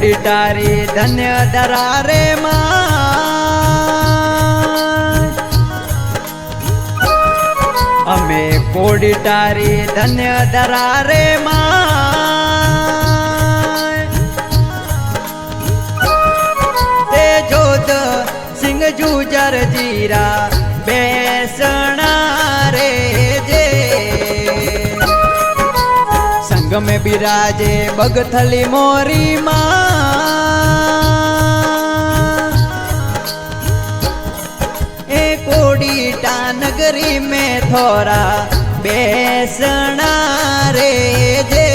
કોડી તારી ધન્ય દરારે માં અમે કોડી તારી ધન્ય દરારે માં તે જોત સિંહ જુજર જીરા બેસણા રે જે સંગ में बिराजे बगथली मोरी माँ ए कोडीटा नगरी में थोड़ा बेसना रे जे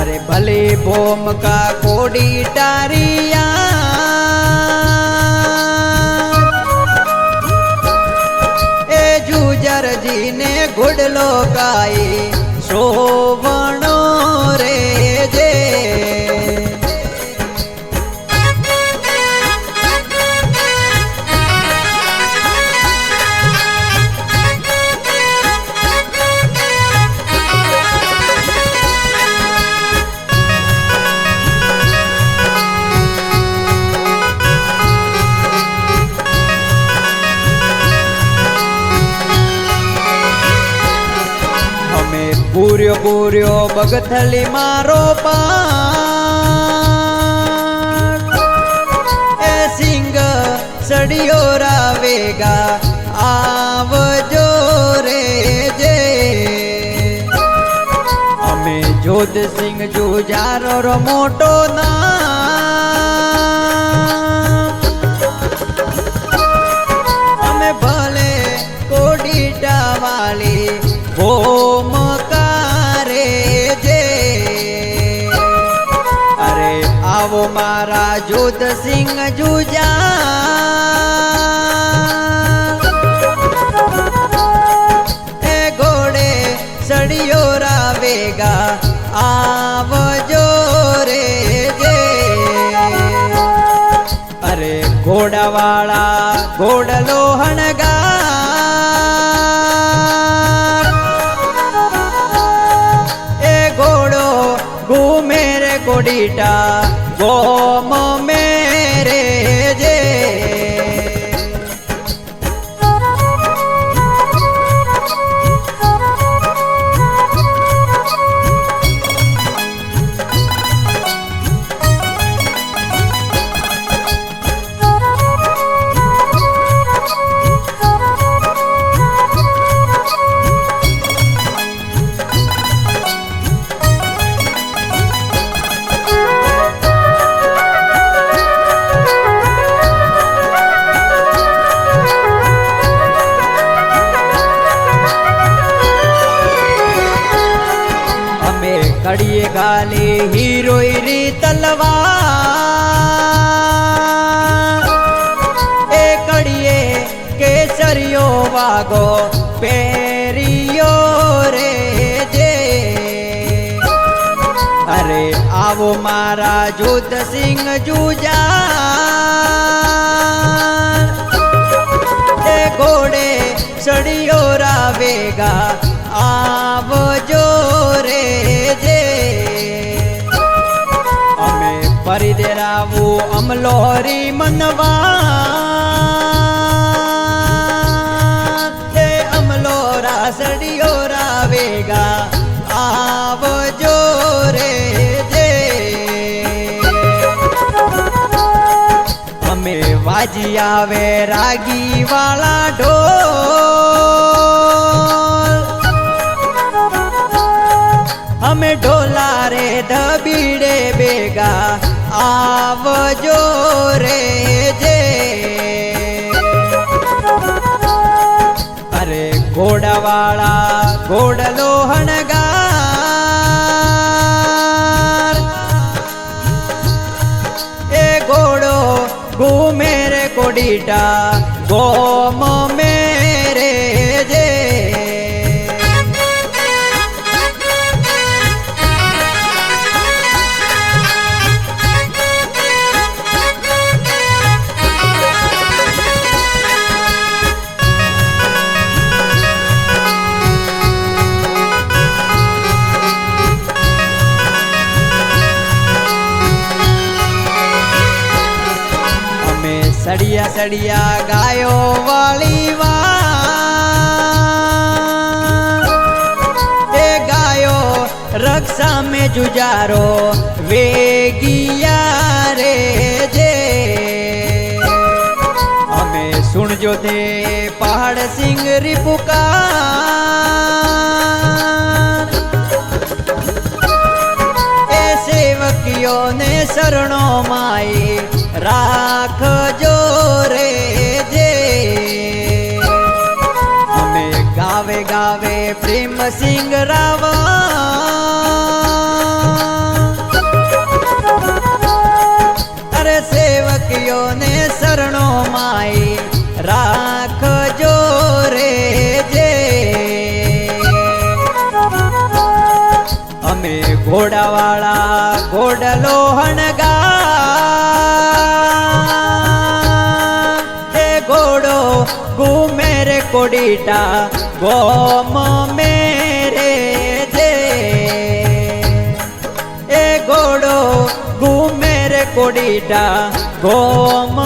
अरे भले बोम का कोडी टारिया जी ने गुडलो गाई शोभणो रे जे पूर्यो पूर्यो बगथली मारो पाट ए सिंग सड़ियो रावेगा आवजो रे जे अमे जोध सिंह जुजारो रो मोटो नाम अमे भले कोडीटा वाली भोम वो मारा जोध सिंह जुजा ए घोड़े सड़ियो रावेगा आवजो रे जे अरे घोड़ा वाला घोड़लो हणगा ए घोड़ो घूमे रे कोडीटा गोम मेरे जे कड़िए गाले हीरोइरी तलवार ए कड़िए केसरियो वागो पेरियो रे जे अरे आवो मारा जोध सिंह जुजा ए घोड़े सड़ियो रावेगा आवजो रे जे अमे परी देरावू अमलोरी मनवा ते अमलोरा सड़ियो रावेगा आवजो रे जे अमे वाजी आवे रागी वाला ढोल हमें ढोला रे दबीड़े बेगा आवजो रे जे अरे घोड़ा वाला घोड़लो हणगार ए घोड़ो घूमे रे कोडीटा गोम मेरे जे અમે સડિયા સડિયા ગાયો વાળી એ ગાયો રક્ષા में जुजारो वेगिया रे जे અમે સુણજો તે પહાડ સિંગરી પુકાર એ સેવકીઓને શરણો માઈ રાખજો રે જે અમે ગાવે ગાવે પ્રેમ સિંગ રાવા અરે સેવકીઓને શરણો માઈ રાખજો રે જે અમે ઘોડાવાળા ઘોડલો હણગા એ ઘોડો ઘૂમે રે કોડીટા ગોમ મેરે જે એ ઘોડો ઘૂમે રે કોડીટા ગોમ